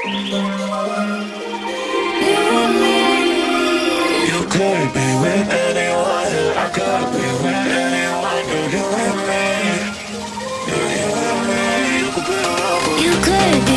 You could be with anyone, I could be with anyone. You and me, you and me, you could be. You could be